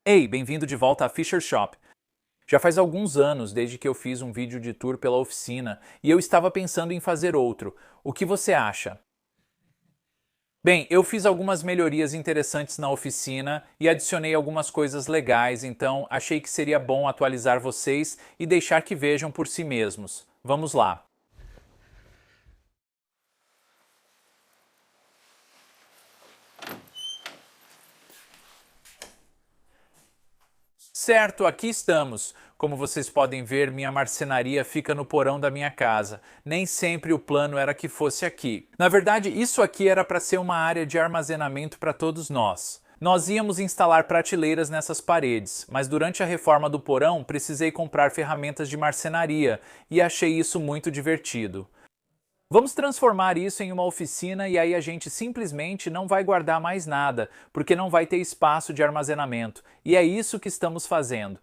Ei, bem-vindo de volta à Fisher Shop. Já faz alguns anos desde que eu fiz um vídeo de tour pela oficina e eu estava pensando em fazer outro. O que você acha? Bem, eu fiz algumas melhorias interessantes na oficina e adicionei algumas coisas legais, então achei que seria bom atualizar vocês e deixar que vejam por si mesmos. Vamos lá. Certo, aqui estamos. Como vocês podem ver, minha marcenaria fica no porão da minha casa. Nem sempre o plano era que fosse aqui. Na verdade, isso aqui era para ser uma área de armazenamento para todos nós. Nós íamos instalar prateleiras nessas paredes, mas durante a reforma do porão precisei comprar ferramentas de marcenaria e achei isso muito divertido. Vamos transformar isso em uma oficina e aí a gente simplesmente não vai guardar mais nada, porque não vai ter espaço de armazenamento. E é isso que estamos fazendo.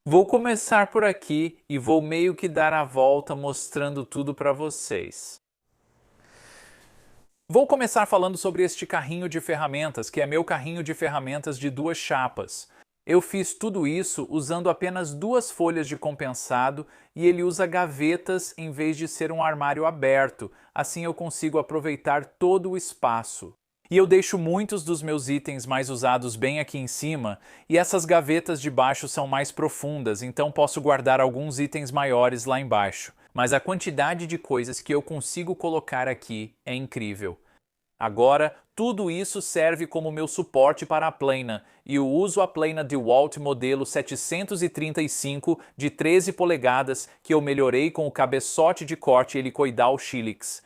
Vou começar por aqui e vou meio que dar a volta mostrando tudo para vocês. Vou começar falando sobre este carrinho de ferramentas, que é meu carrinho de ferramentas de duas chapas. Eu fiz tudo isso usando apenas duas folhas de compensado e ele usa gavetas em vez de ser um armário aberto, assim eu consigo aproveitar todo o espaço. E eu deixo muitos dos meus itens mais usados bem aqui em cima, e essas gavetas de baixo são mais profundas, então posso guardar alguns itens maiores lá embaixo. Mas a quantidade de coisas que eu consigo colocar aqui é incrível. Agora, tudo isso serve como meu suporte para a plana, e eu uso a plana DeWalt modelo 735 de 13 polegadas que eu melhorei com o cabeçote de corte helicoidal Schilix.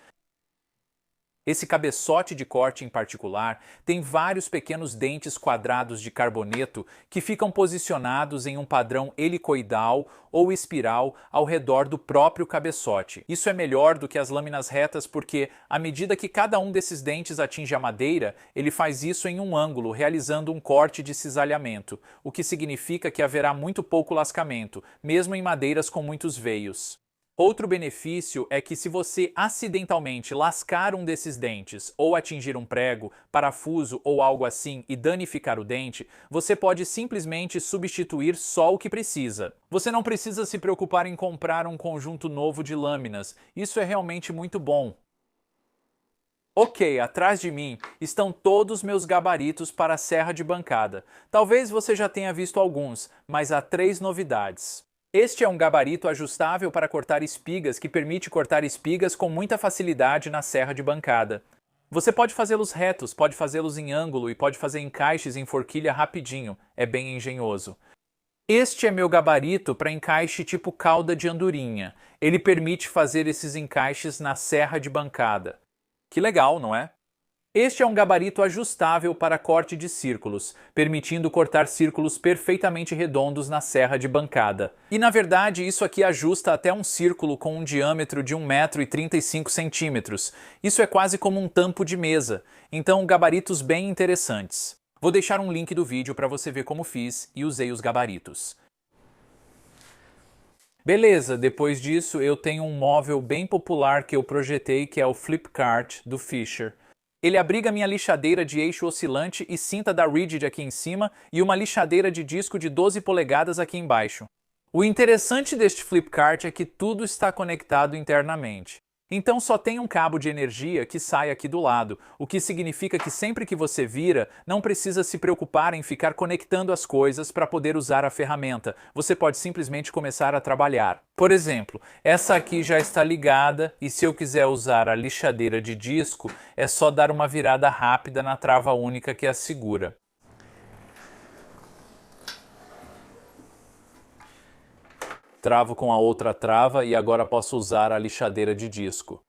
Esse cabeçote de corte em particular tem vários pequenos dentes quadrados de carboneto que ficam posicionados em um padrão helicoidal ou espiral ao redor do próprio cabeçote. Isso é melhor do que as lâminas retas porque, à medida que cada um desses dentes atinge a madeira, ele faz isso em um ângulo, realizando um corte de cisalhamento, o que significa que haverá muito pouco lascamento, mesmo em madeiras com muitos veios. Outro benefício é que se você acidentalmente lascar um desses dentes ou atingir um prego, parafuso ou algo assim e danificar o dente, você pode simplesmente substituir só o que precisa. Você não precisa se preocupar em comprar um conjunto novo de lâminas, isso é realmente muito bom. Ok, atrás de mim estão todos meus gabaritos para a serra de bancada. Talvez você já tenha visto alguns, mas há 3 novidades. Este é um gabarito ajustável para cortar espigas que permite cortar espigas com muita facilidade na serra de bancada. Você pode fazê-los retos, pode fazê-los em ângulo e pode fazer encaixes em forquilha rapidinho, é bem engenhoso. Este é meu gabarito para encaixe tipo cauda de andorinha. Ele permite fazer esses encaixes na serra de bancada. Que legal, não é? Este é um gabarito ajustável para corte de círculos, permitindo cortar círculos perfeitamente redondos na serra de bancada. E na verdade, isso aqui ajusta até um círculo com um diâmetro de 1,35 m. Isso é quase como um tampo de mesa, então gabaritos bem interessantes. Vou deixar um link do vídeo para você ver como fiz e usei os gabaritos. Beleza, depois disso eu tenho um móvel bem popular que eu projetei que é o Flipkart do Fisher. Ele abriga minha lixadeira de eixo oscilante e cinta da Rigid aqui em cima e uma lixadeira de disco de 12 polegadas aqui embaixo. O interessante deste Flipkart é que tudo está conectado internamente. Então só tem um cabo de energia que sai aqui do lado, o que significa que sempre que você vira, não precisa se preocupar em ficar conectando as coisas para poder usar a ferramenta. Você pode simplesmente começar a trabalhar. Por exemplo, essa aqui já está ligada e se eu quiser usar a lixadeira de disco, é só dar uma virada rápida na trava única que a segura. Travo com a outra trava e agora posso usar a lixadeira de disco.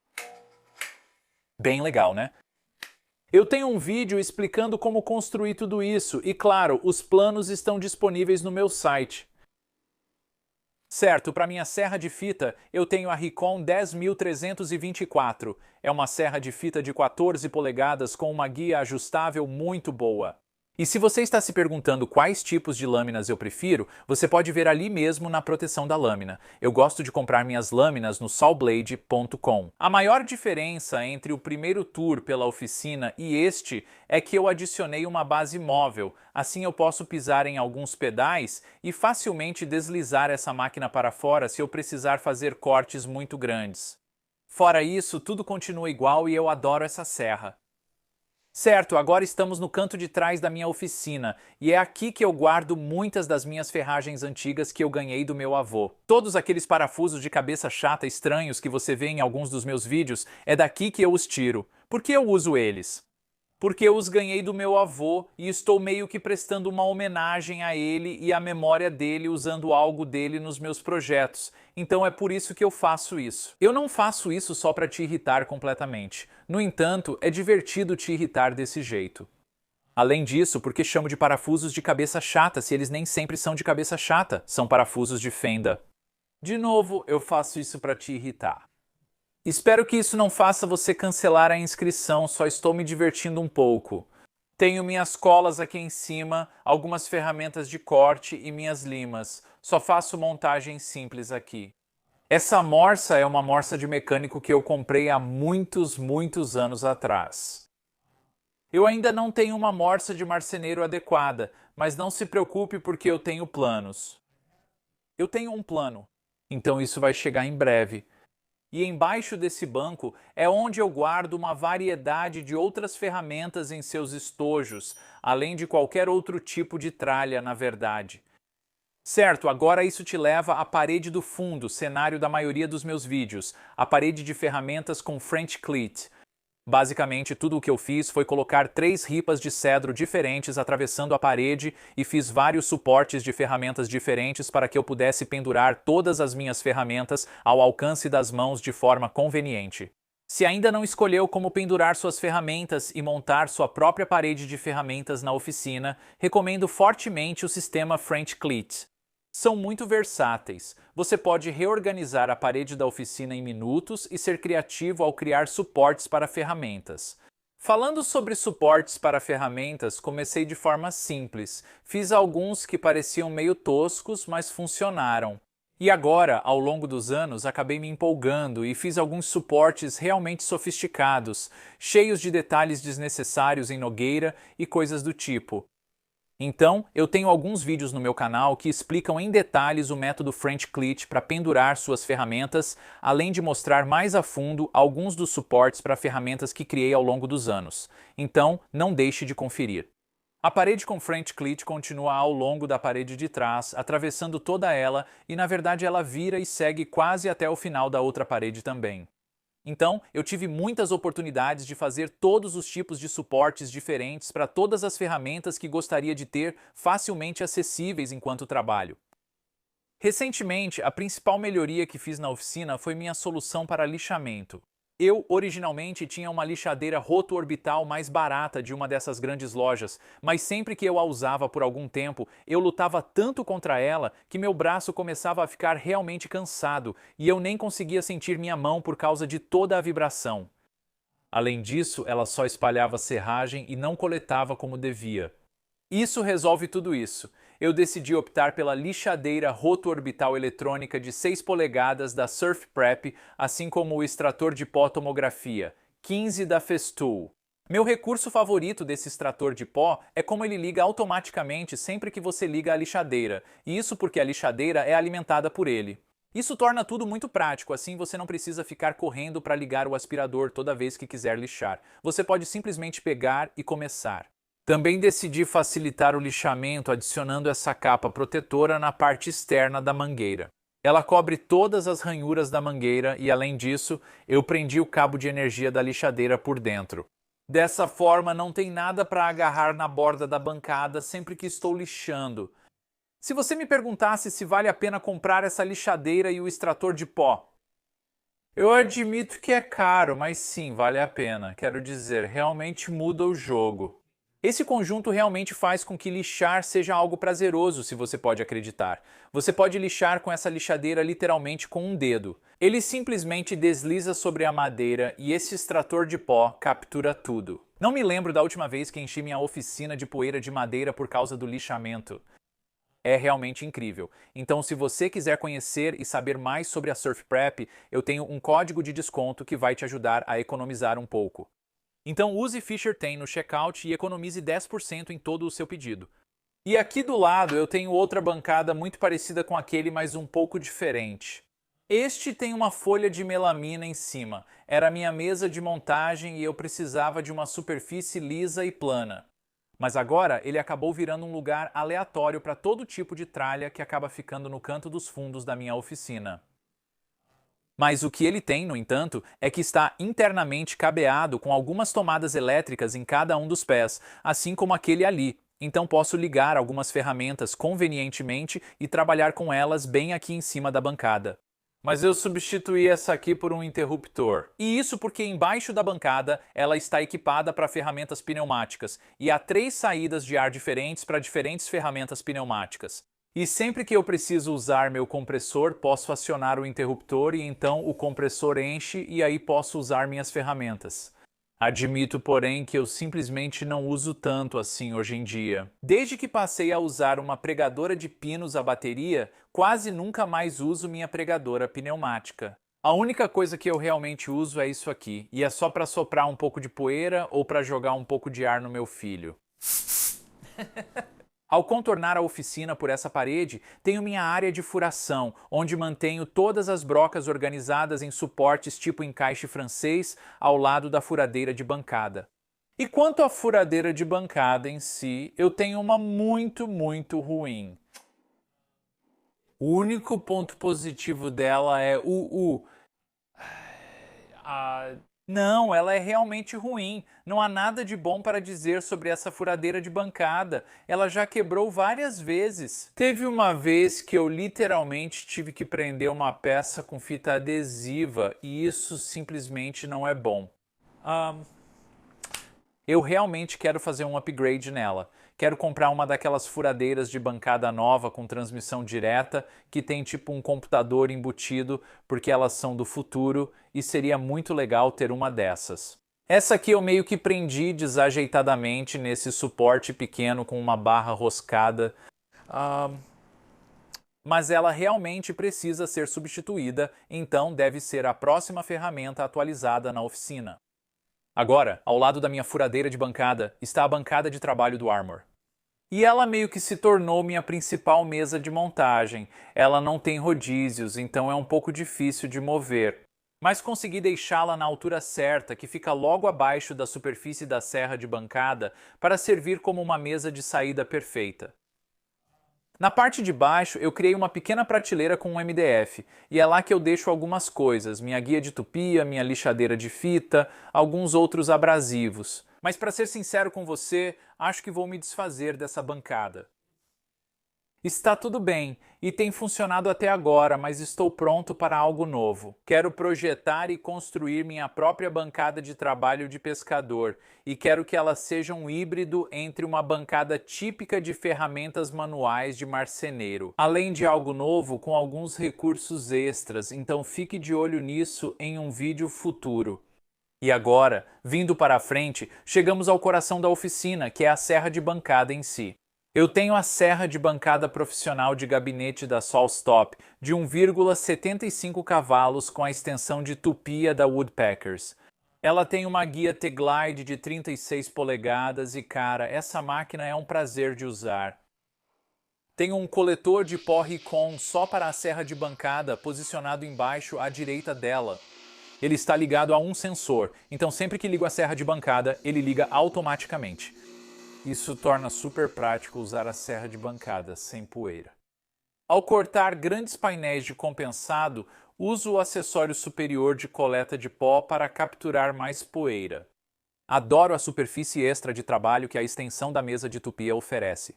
Bem legal, né? Eu tenho um vídeo explicando como construir tudo isso e, claro, os planos estão disponíveis no meu site. Certo, para minha serra de fita, eu tenho a Ricon 10324. É uma serra de fita de 14 polegadas com uma guia ajustável muito boa. E se você está se perguntando quais tipos de lâminas eu prefiro, você pode ver ali mesmo na proteção da lâmina. Eu gosto de comprar minhas lâminas no sawblade.com. A maior diferença entre o primeiro tour pela oficina e este é que eu adicionei uma base móvel, assim eu posso pisar em alguns pedais e facilmente deslizar essa máquina para fora se eu precisar fazer cortes muito grandes. Fora isso, tudo continua igual e eu adoro essa serra. Certo, agora estamos no canto de trás da minha oficina, e é aqui que eu guardo muitas das minhas ferragens antigas que eu ganhei do meu avô. Todos aqueles parafusos de cabeça chata estranhos que você vê em alguns dos meus vídeos, é daqui que eu os tiro. Por que eu uso eles? Porque eu os ganhei do meu avô e estou meio que prestando uma homenagem a ele e à memória dele usando algo dele nos meus projetos. Então é por isso que eu faço isso. Eu não faço isso só para te irritar completamente. No entanto, é divertido te irritar desse jeito. Além disso, porque chamo de parafusos de cabeça chata se eles nem sempre são de cabeça chata, são parafusos de fenda. De novo, eu faço isso para te irritar. Espero que isso não faça você cancelar a inscrição, só estou me divertindo um pouco. Tenho minhas colas aqui em cima, algumas ferramentas de corte e minhas limas. Só faço montagem simples aqui. Essa morsa é uma morsa de mecânico que eu comprei há muitos anos atrás. Eu ainda não tenho uma morsa de marceneiro adequada, mas não se preocupe porque eu tenho planos. Eu tenho um plano, então isso vai chegar em breve. E embaixo desse banco é onde eu guardo uma variedade de outras ferramentas em seus estojos, além de qualquer outro tipo de tralha, na verdade. Certo, agora isso te leva à parede do fundo, cenário da maioria dos meus vídeos, a parede de ferramentas com French Cleat. Basicamente, tudo o que eu fiz foi colocar 3 ripas de cedro diferentes atravessando a parede e fiz vários suportes de ferramentas diferentes para que eu pudesse pendurar todas as minhas ferramentas ao alcance das mãos de forma conveniente. Se ainda não escolheu como pendurar suas ferramentas e montar sua própria parede de ferramentas na oficina, recomendo fortemente o sistema French Cleat. São muito versáteis. Você pode reorganizar a parede da oficina em minutos e ser criativo ao criar suportes para ferramentas. Falando sobre suportes para ferramentas, comecei de forma simples. Fiz alguns que pareciam meio toscos, mas funcionaram. E agora, ao longo dos anos, acabei me empolgando e fiz alguns suportes realmente sofisticados, cheios de detalhes desnecessários em nogueira e coisas do tipo. Então, eu tenho alguns vídeos no meu canal que explicam em detalhes o método French Cleat para pendurar suas ferramentas, além de mostrar mais a fundo alguns dos suportes para ferramentas que criei ao longo dos anos. Então, não deixe de conferir. A parede com French Cleat continua ao longo da parede de trás, atravessando toda ela e na verdade ela vira e segue quase até o final da outra parede também. Então, eu tive muitas oportunidades de fazer todos os tipos de suportes diferentes para todas as ferramentas que gostaria de ter facilmente acessíveis enquanto trabalho. Recentemente, a principal melhoria que fiz na oficina foi minha solução para lixamento. Eu, originalmente, tinha uma lixadeira roto-orbital mais barata de uma dessas grandes lojas, mas sempre que eu a usava por algum tempo, eu lutava tanto contra ela que meu braço começava a ficar realmente cansado e eu nem conseguia sentir minha mão por causa de toda a vibração. Além disso, ela só espalhava serragem e não coletava como devia. Isso resolve tudo isso. Eu decidi optar pela lixadeira roto-orbital eletrônica de 6 polegadas da Surf Prep, assim como o extrator de pó tomografia, 15 da Festool. Meu recurso favorito desse extrator de pó é como ele liga automaticamente sempre que você liga a lixadeira, e isso porque a lixadeira é alimentada por ele. Isso torna tudo muito prático, assim você não precisa ficar correndo para ligar o aspirador toda vez que quiser lixar. Você pode simplesmente pegar e começar. Também decidi facilitar o lixamento adicionando essa capa protetora na parte externa da mangueira. Ela cobre todas as ranhuras da mangueira e, além disso, eu prendi o cabo de energia da lixadeira por dentro. Dessa forma, não tem nada para agarrar na borda da bancada sempre que estou lixando. Se você me perguntasse se vale a pena comprar essa lixadeira e o extrator de pó, eu admito que é caro, mas sim, vale a pena. Quero dizer, realmente muda o jogo. Esse conjunto realmente faz com que lixar seja algo prazeroso, se você pode acreditar. Você pode lixar com essa lixadeira literalmente com um dedo. Ele simplesmente desliza sobre a madeira e esse extrator de pó captura tudo. Não me lembro da última vez que enchi minha oficina de poeira de madeira por causa do lixamento. É realmente incrível. Então, se você quiser conhecer e saber mais sobre a Surf Prep, eu tenho um código de desconto que vai te ajudar a economizar um pouco. Então use Fisher10 no checkout e economize 10% em todo o seu pedido. E aqui do lado eu tenho outra bancada muito parecida com aquele, mas um pouco diferente. Este tem uma folha de melamina em cima. Era a minha mesa de montagem e eu precisava de uma superfície lisa e plana. Mas agora ele acabou virando um lugar aleatório para todo tipo de tralha que acaba ficando no canto dos fundos da minha oficina. Mas o que ele tem, no entanto, é que está internamente cabeado com algumas tomadas elétricas em cada um dos pés, assim como aquele ali. Então posso ligar algumas ferramentas convenientemente e trabalhar com elas bem aqui em cima da bancada. Mas eu substituí essa aqui por um interruptor. E isso porque embaixo da bancada ela está equipada para ferramentas pneumáticas e há 3 saídas de ar diferentes para diferentes ferramentas pneumáticas. E sempre que eu preciso usar meu compressor, posso acionar o interruptor e então o compressor enche e aí posso usar minhas ferramentas. Admito, porém, que eu simplesmente não uso tanto assim hoje em dia. Desde que passei a usar uma pregadora de pinos à bateria, quase nunca mais uso minha pregadora pneumática. A única coisa que eu realmente uso é isso aqui, e é só para soprar um pouco de poeira ou para jogar um pouco de ar no meu filho. Ao contornar a oficina por essa parede, tenho minha área de furação, onde mantenho todas as brocas organizadas em suportes tipo encaixe francês ao lado da furadeira de bancada. E quanto à furadeira de bancada em si, eu tenho uma muito ruim. O único ponto positivo dela é Não, ela é realmente ruim. Não há nada de bom para dizer sobre essa furadeira de bancada. Ela já quebrou várias vezes. Teve uma vez que eu literalmente tive que prender uma peça com fita adesiva e isso simplesmente não é bom. Eu realmente quero fazer um upgrade nela. Quero comprar uma daquelas furadeiras de bancada nova com transmissão direta, que tem tipo um computador embutido, porque elas são do futuro, e seria muito legal ter uma dessas. Essa aqui eu meio que prendi desajeitadamente nesse suporte pequeno com uma barra roscada. Mas ela realmente precisa ser substituída, então deve ser a próxima ferramenta atualizada na oficina. Agora, ao lado da minha furadeira de bancada, está a bancada de trabalho do Armor. E ela meio que se tornou minha principal mesa de montagem. Ela não tem rodízios, então é um pouco difícil de mover. Mas consegui deixá-la na altura certa, que fica logo abaixo da superfície da serra de bancada, para servir como uma mesa de saída perfeita. Na parte de baixo, eu criei uma pequena prateleira com um MDF, e é lá que eu deixo algumas coisas, minha guia de tupia, minha lixadeira de fita, alguns outros abrasivos. Mas para ser sincero com você, acho que vou me desfazer dessa bancada. Está tudo bem, e tem funcionado até agora, mas estou pronto para algo novo. Quero projetar e construir minha própria bancada de trabalho de pescador, e quero que ela seja um híbrido entre uma bancada típica de ferramentas manuais de marceneiro, além de algo novo com alguns recursos extras, então fique de olho nisso em um vídeo futuro. E agora, vindo para a frente, chegamos ao coração da oficina, que é a serra de bancada em si. Eu tenho a serra de bancada profissional de gabinete da Solstop de 1,75 cavalos com a extensão de tupia da Woodpeckers. Ela tem uma guia T-Glide de 36 polegadas e cara, essa máquina é um prazer de usar. Tem um coletor de pó Ricon só para a serra de bancada posicionado embaixo à direita dela. Ele está ligado a um sensor, então sempre que ligo a serra de bancada, ele liga automaticamente. Isso torna super prático usar a serra de bancada sem poeira. Ao cortar grandes painéis de compensado, uso o acessório superior de coleta de pó para capturar mais poeira. Adoro a superfície extra de trabalho que a extensão da mesa de tupia oferece.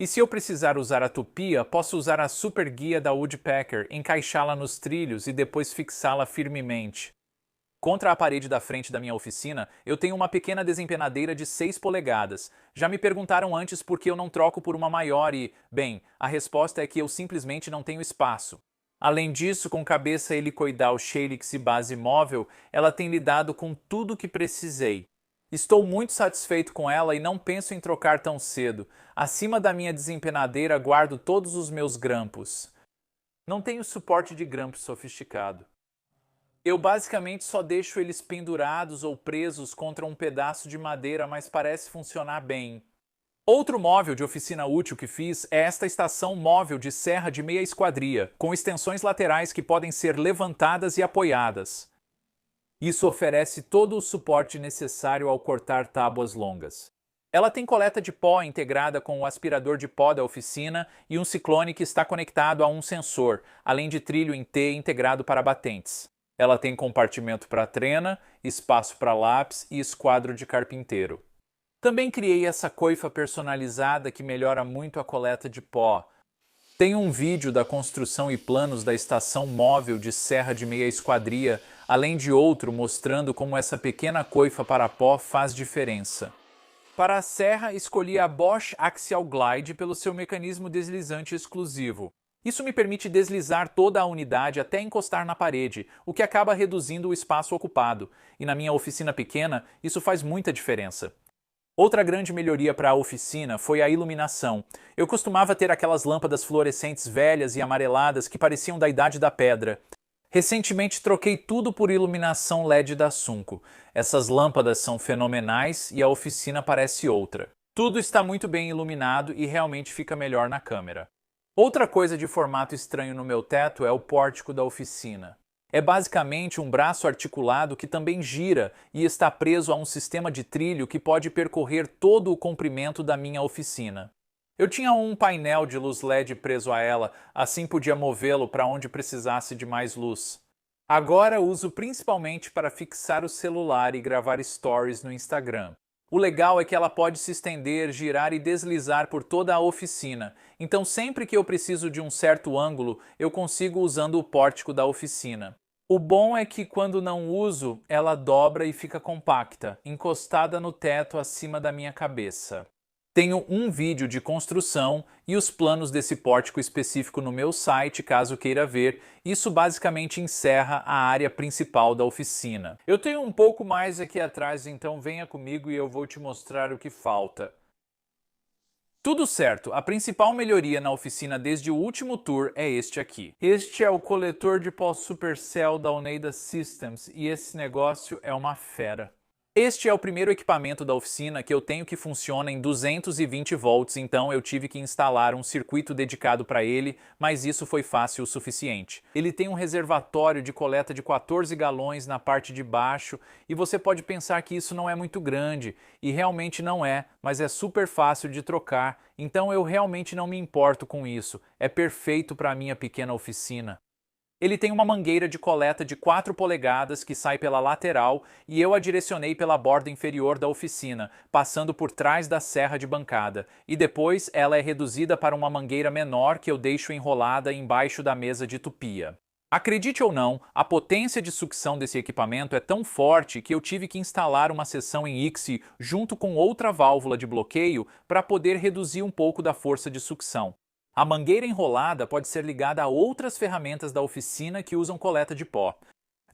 E se eu precisar usar a tupia, posso usar a super guia da Woodpecker, encaixá-la nos trilhos e depois fixá-la firmemente. Contra a parede da frente da minha oficina, eu tenho uma pequena desempenadeira de 6 polegadas. Já me perguntaram antes por que eu não troco por uma maior e, bem, a resposta é que eu simplesmente não tenho espaço. Além disso, com cabeça helicoidal Shelix e base móvel, ela tem lidado com tudo o que precisei. Estou muito satisfeito com ela e não penso em trocar tão cedo. Acima da minha desempenadeira guardo todos os meus grampos. Não tenho suporte de grampo sofisticado. Eu basicamente só deixo eles pendurados ou presos contra um pedaço de madeira, mas parece funcionar bem. Outro móvel de oficina útil que fiz é esta estação móvel de serra de meia esquadria, com extensões laterais que podem ser levantadas e apoiadas. Isso oferece todo o suporte necessário ao cortar tábuas longas. Ela tem coleta de pó integrada com o aspirador de pó da oficina e um ciclone que está conectado a um sensor, além de trilho em T integrado para batentes. Ela tem compartimento para trena, espaço para lápis e esquadro de carpinteiro. Também criei essa coifa personalizada que melhora muito a coleta de pó. Tem um vídeo da construção e planos da estação móvel de serra de meia esquadria, além de outro mostrando como essa pequena coifa para pó faz diferença. Para a serra, escolhi a Bosch Axial Glide pelo seu mecanismo deslizante exclusivo. Isso me permite deslizar toda a unidade até encostar na parede, o que acaba reduzindo o espaço ocupado, e na minha oficina pequena, isso faz muita diferença. Outra grande melhoria para a oficina foi a iluminação. Eu costumava ter aquelas lâmpadas fluorescentes velhas e amareladas que pareciam da idade da pedra. Recentemente troquei tudo por iluminação LED da Sunco. Essas lâmpadas são fenomenais e a oficina parece outra. Tudo está muito bem iluminado e realmente fica melhor na câmera. Outra coisa de formato estranho no meu teto é o pórtico da oficina. É basicamente um braço articulado que também gira e está preso a um sistema de trilho que pode percorrer todo o comprimento da minha oficina. Eu tinha um painel de luz LED preso a ela, assim podia movê-lo para onde precisasse de mais luz. Agora uso principalmente para fixar o celular e gravar stories no Instagram. O legal é que ela pode se estender, girar e deslizar por toda a oficina, então sempre que eu preciso de um certo ângulo, eu consigo usando o pórtico da oficina. O bom é que quando não uso, ela dobra e fica compacta, encostada no teto acima da minha cabeça. Tenho um vídeo de construção e os planos desse pórtico específico no meu site, caso queira ver. Isso basicamente encerra a área principal da oficina. Eu tenho um pouco mais aqui atrás, então venha comigo e eu vou te mostrar o que falta. Tudo certo, a principal melhoria na oficina desde o último tour é este aqui. Este é o coletor de pó Supercell da Oneida Systems e esse negócio é uma fera. Este é o primeiro equipamento da oficina que eu tenho que funciona em 220 volts, então eu tive que instalar um circuito dedicado para ele, mas isso foi fácil o suficiente. Ele tem um reservatório de coleta de 14 galões na parte de baixo e você pode pensar que isso não é muito grande, e realmente não é, mas é super fácil de trocar, então eu realmente não me importo com isso, é perfeito para a minha pequena oficina. Ele tem uma mangueira de coleta de 4 polegadas que sai pela lateral e eu a direcionei pela borda inferior da oficina, passando por trás da serra de bancada, e depois ela é reduzida para uma mangueira menor que eu deixo enrolada embaixo da mesa de tupia. Acredite ou não, a potência de sucção desse equipamento é tão forte que eu tive que instalar uma seção em ICSI junto com outra válvula de bloqueio para poder reduzir um pouco da força de sucção. A mangueira enrolada pode ser ligada a outras ferramentas da oficina que usam coleta de pó.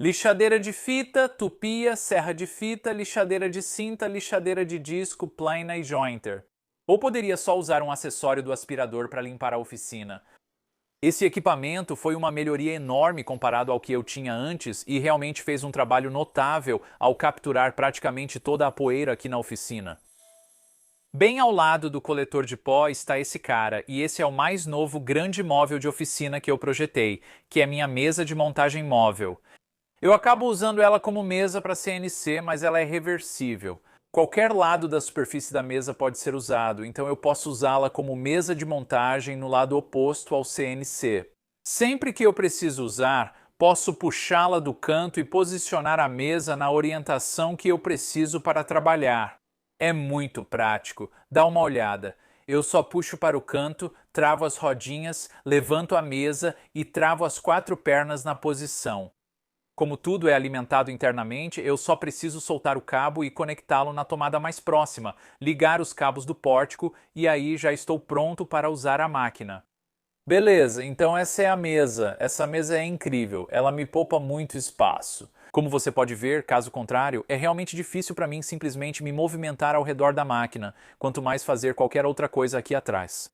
Lixadeira de fita, tupia, serra de fita, lixadeira de cinta, lixadeira de disco, plana e jointer. Ou poderia só usar um acessório do aspirador para limpar a oficina. Esse equipamento foi uma melhoria enorme comparado ao que eu tinha antes e realmente fez um trabalho notável ao capturar praticamente toda a poeira aqui na oficina. Bem ao lado do coletor de pó está esse cara, e esse é o mais novo grande móvel de oficina que eu projetei, que é minha mesa de montagem móvel. Eu acabo usando ela como mesa para CNC, mas ela é reversível. Qualquer lado da superfície da mesa pode ser usado, então eu posso usá-la como mesa de montagem no lado oposto ao CNC. Sempre que eu preciso usar, posso puxá-la do canto e posicionar a mesa na orientação que eu preciso para trabalhar. É muito prático, dá uma olhada. Eu só puxo para o canto, travo as rodinhas, levanto a mesa e travo as 4 pernas na posição. Como tudo é alimentado internamente, eu só preciso soltar o cabo e conectá-lo na tomada mais próxima, ligar os cabos do pórtico e aí já estou pronto para usar a máquina. Beleza, então essa é a mesa. Essa mesa é incrível, ela me poupa muito espaço. Como você pode ver, caso contrário, é realmente difícil para mim simplesmente me movimentar ao redor da máquina, quanto mais fazer qualquer outra coisa aqui atrás.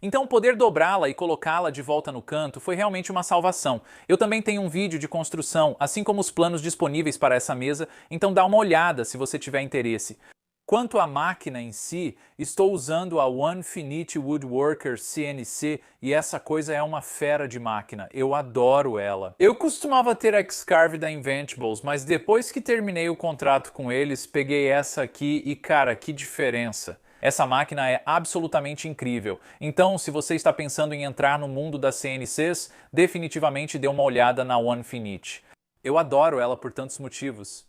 Então, poder dobrá-la e colocá-la de volta no canto foi realmente uma salvação. Eu também tenho um vídeo de construção, assim como os planos disponíveis para essa mesa, então dá uma olhada se você tiver interesse. Quanto à máquina em si, estou usando a Onefinite Woodworker CNC e essa coisa é uma fera de máquina. Eu adoro ela. Eu costumava ter a X-Carve da Inventables, mas depois que terminei o contrato com eles, peguei essa aqui e cara, que diferença! Essa máquina é absolutamente incrível. Então, se você está pensando em entrar no mundo das CNCs, definitivamente dê uma olhada na Onefinite. Eu adoro ela por tantos motivos.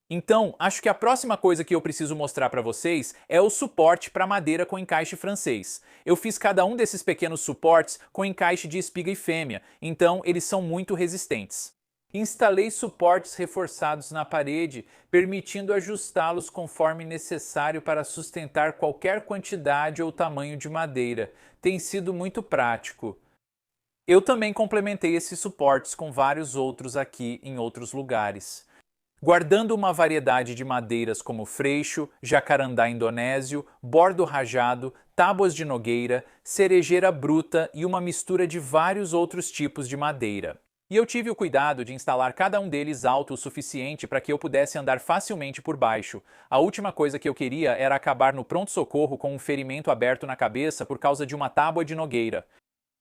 Então, acho que a próxima coisa que eu preciso mostrar para vocês é o suporte para madeira com encaixe francês. Eu fiz cada um desses pequenos suportes com encaixe de espiga e fêmea, então eles são muito resistentes. Instalei suportes reforçados na parede, permitindo ajustá-los conforme necessário para sustentar qualquer quantidade ou tamanho de madeira. Tem sido muito prático. Eu também complementei esses suportes com vários outros aqui em outros lugares. Guardando uma variedade de madeiras como freixo, jacarandá indonésio, bordo rajado, tábuas de nogueira, cerejeira bruta e uma mistura de vários outros tipos de madeira. E eu tive o cuidado de instalar cada um deles alto o suficiente para que eu pudesse andar facilmente por baixo. A última coisa que eu queria era acabar no pronto-socorro com um ferimento aberto na cabeça por causa de uma tábua de nogueira.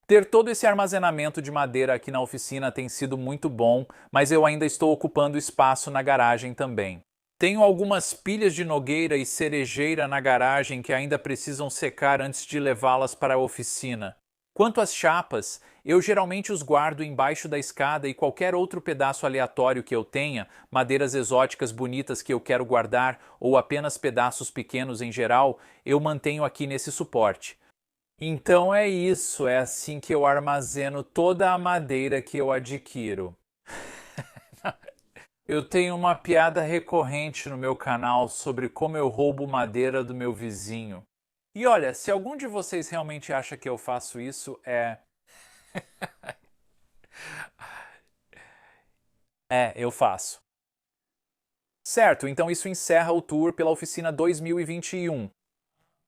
Ter todo esse armazenamento de madeira aqui na oficina tem sido muito bom, mas eu ainda estou ocupando espaço na garagem também. Tenho algumas pilhas de nogueira e cerejeira na garagem que ainda precisam secar antes de levá-las para a oficina. Quanto às chapas, eu geralmente os guardo embaixo da escada e qualquer outro pedaço aleatório que eu tenha, madeiras exóticas bonitas que eu quero guardar ou apenas pedaços pequenos em geral, eu mantenho aqui nesse suporte. Então é isso, é assim que eu armazeno toda a madeira que eu adquiro. Eu tenho uma piada recorrente no meu canal sobre como eu roubo madeira do meu vizinho. E olha, se algum de vocês realmente acha que eu faço isso, eu faço. Certo, então isso encerra o tour pela oficina 2021.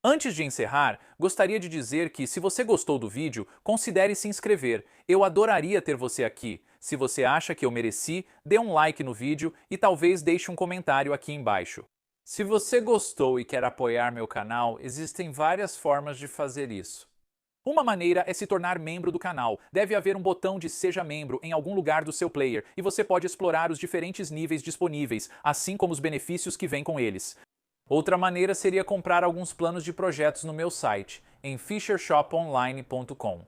Antes de encerrar, gostaria de dizer que se você gostou do vídeo, considere se inscrever. Eu adoraria ter você aqui. Se você acha que eu mereci, dê um like no vídeo e talvez deixe um comentário aqui embaixo. Se você gostou e quer apoiar meu canal, existem várias formas de fazer isso. Uma maneira é se tornar membro do canal. Deve haver um botão de Seja Membro em algum lugar do seu player e você pode explorar os diferentes níveis disponíveis, assim como os benefícios que vêm com eles. Outra maneira seria comprar alguns planos de projetos no meu site, em fishershoponline.com.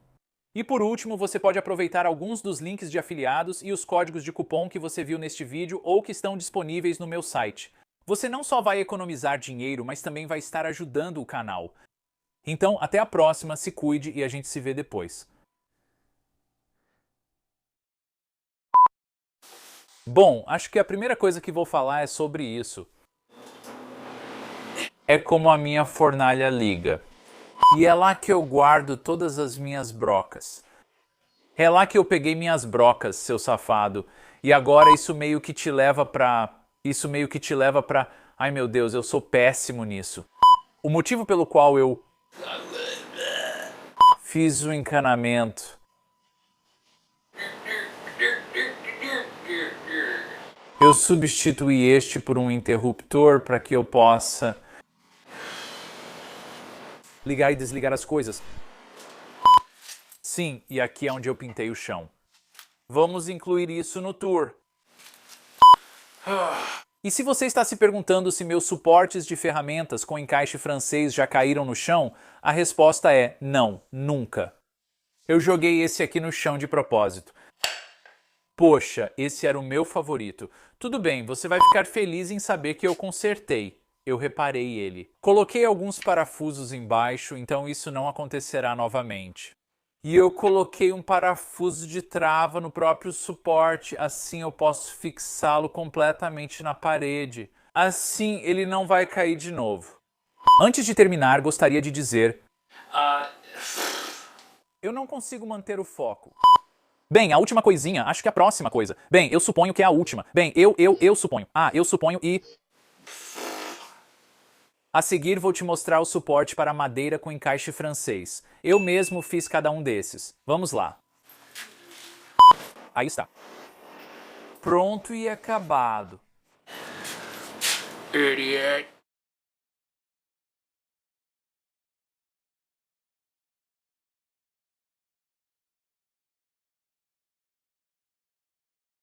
E por último, você pode aproveitar alguns dos links de afiliados e os códigos de cupom que você viu neste vídeo ou que estão disponíveis no meu site. Você não só vai economizar dinheiro, mas também vai estar ajudando o canal. Então, até a próxima, se cuide e a gente se vê depois. Bom, acho que a primeira coisa que vou falar é sobre isso. É como a minha fornalha liga. E é lá que eu guardo todas as minhas brocas. É lá que eu peguei minhas brocas, seu safado. E agora isso meio que te leva pra... Ai meu Deus, eu sou péssimo nisso. O motivo pelo qual eu fiz o encanamento. Eu substituí este por um interruptor para que eu possa ligar e desligar as coisas. Sim, e aqui é onde eu pintei o chão. Vamos incluir isso no tour. E se você está se perguntando se meus suportes de ferramentas com encaixe francês já caíram no chão, a resposta é não, nunca. Eu joguei esse aqui no chão de propósito. Poxa, esse era o meu favorito. Tudo bem, você vai ficar feliz em saber que eu consertei. Eu reparei ele. Coloquei alguns parafusos embaixo, então isso não acontecerá novamente. E eu coloquei um parafuso de trava no próprio suporte, assim eu posso fixá-lo completamente na parede. Assim ele não vai cair de novo. Antes de terminar, gostaria de dizer... Eu não consigo manter o foco. Bem, a última coisinha, acho que a próxima coisa. Bem, eu suponho que é a última. Bem, eu suponho. Eu suponho e... A seguir vou te mostrar o suporte para madeira com encaixe francês. Eu mesmo fiz cada um desses. Vamos lá. Aí está. Pronto e acabado. Idiot.